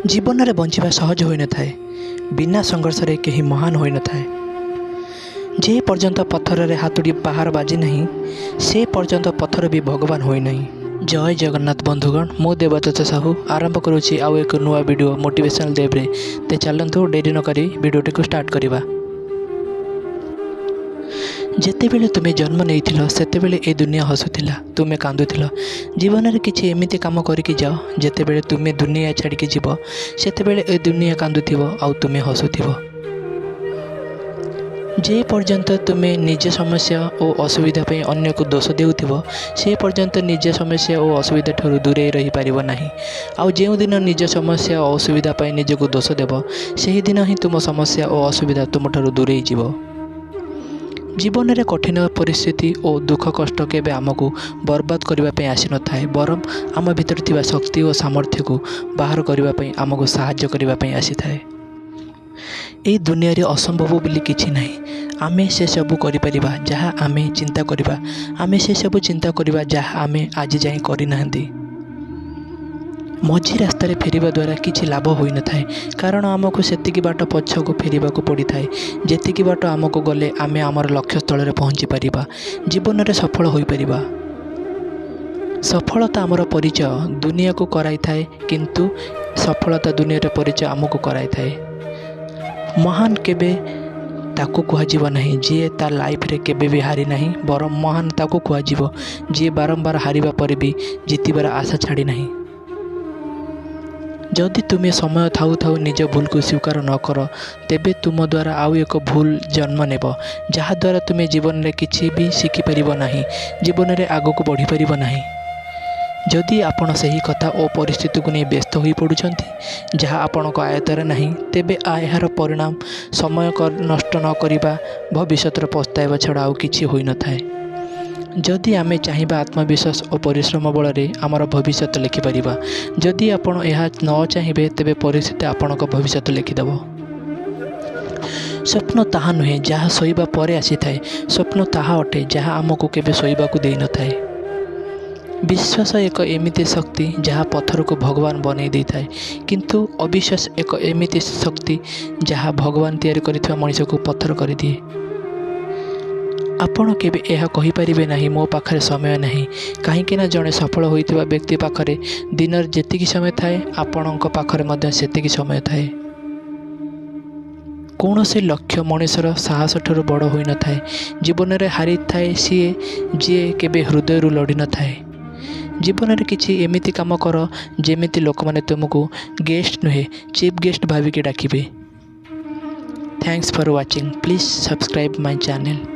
जीवन में बंचिबा सहज होई न थाए। बिना संघर्ष रे केही महान होई न थाए। जे पर्यंत पत्थर रे हाथुड़ी बाहर बाजी नहीं से पर्यंत पत्थर भी भगवान होई नहीं। जय जगन्नाथ बंधुगण, मु देवदत्त साहू आरंभ करुछि आउ एक नुआ वीडियो मोटिवेशनल देव। ते चलतु डेरी न करी वीडियोटी को स्टार्ट करिबा। जेतेबेले तुमे जन्म नहीं सेतेबेले ए दुनिया हसुथिला, तुमे कांदुथिल। जीवन में किछि एमिति काम करिकि जाओ जेतेबेले तुमे दुनिया छाड़िकी जीव सेतेबेले ए दुनिया कांदुथिबो आउ तुमे हसुथिबो। जे पर्यंत तुमे निज समस्या और असुविधा पे अन्य को दोष देउथिबो से पर्यंत निज समस्या और असुविधा ठुर दूरे रही पारिबो नाही। आउ जेउ दिन निज समस्या और असुविधा पे निज को दोष देबो सेही दिन ही तुम समस्या और असुविधा तुम ठुर दूरे जीवो। जीवन में कठिन परिस्थिति और दुख कष्ट केबे आमको बर्बाद करने आसी न थाए, बरम आम भीतर थिबा शक्ति और सामर्थ्य को बाहर करने आमको साहाय्य करने आसी थाए। ए दुनिया रे असंभव बोली किछि नाही। आमे से सबु करि परिबा जहाँ आमे चिंता करिबा, आमे से सबु चिंता करिबा जहाँ आमे आज जाई करि नाहंदी। मझी रास्तार फेरिबा द्वारा किछि लाभ होई न थाए, कारण आमको सेतिकी बाट पछको फेरिबा को पड़ी थाए। जेतिकी बाट आमको गले आमे आमर लक्ष्य स्थल रे पहुंची परिबा, जीवन रे सफल होई परिबा। सफलता आमर परिचय दुनिया को कराई थाए, किंतु सफलता दुनिया रे परिचय आमको कराई थाए। महान केबे ताको कुहाजिबो नहीं जे तार लाइफ रे केबे भी हारी नहीं, बरम महान ताको कुहाजिबो जे बारंबार हारिबा पर भी जीतिबार आशा छाड़ी नहीं। जदि तुम्हें समय थाऊ थाऊ निज भूल को स्वीकार न कर तेबे तुम द्वारा आउ एक भूल जन्म नेब, जहाँ द्वारा तुम्हें जीवन में किसी भी शिखिपार नहीं, जीवन में आग को बढ़ी पार नहीं। जदि आपण सही कथा और परिस्थिति को नहीं व्यस्त हो पड़ुछंती जहाँ आपण को आयतर नहीं, तेबे यार परिणाम समय नष्ट न करिबा भविष्य पछताइबा छड़ा आउ किछि होई न थाए। जदि आमे चाहिबा आत्मविश्वास और परिश्रम बल रे आमर भविष्य लिखिपर, जदि आपण यह न चाहिए तेबे परिस्थिति आपण भविष्य लिखिदेव। स्वप्न ताहा नुहे जहाँ शोइबा परे आसी थाए, स्वप्न ताहा अटे जहाँ आमको केबे शोइबा को देई न थाए। विश्वास एक एमिति शक्ति जहाँ पत्थर को भगवान बनई दे थाए, किंतु अविश्वास एक एमिति शक्ति जहाँ भगवान तैयारी करिथिबा मनुष्य को पत्थर कर दिए। आपण केबे यह कहि परिबे नहीं मो पाखरे समय नहीं, कहीं ना जड़े सफल होइथिबा व्यक्ति पाखरे दिन जेतिकी समय थाए आपणक पाखरे मध्य सेतिकी समय थाए। कौनसी लक्ष्य मनुष्यर साहस ठुर बड़ होई न थाए। जीवन में हारी थाए सीए जी केबे हृदय लड़ी न थाए। जीवन में किसी एमिति काम कर जेमिति लोक माने तुमको गेस्ट नुहे चीफ गेस्ट भाविकी डाकिबे। Thanks for watching, please subscribe my channel.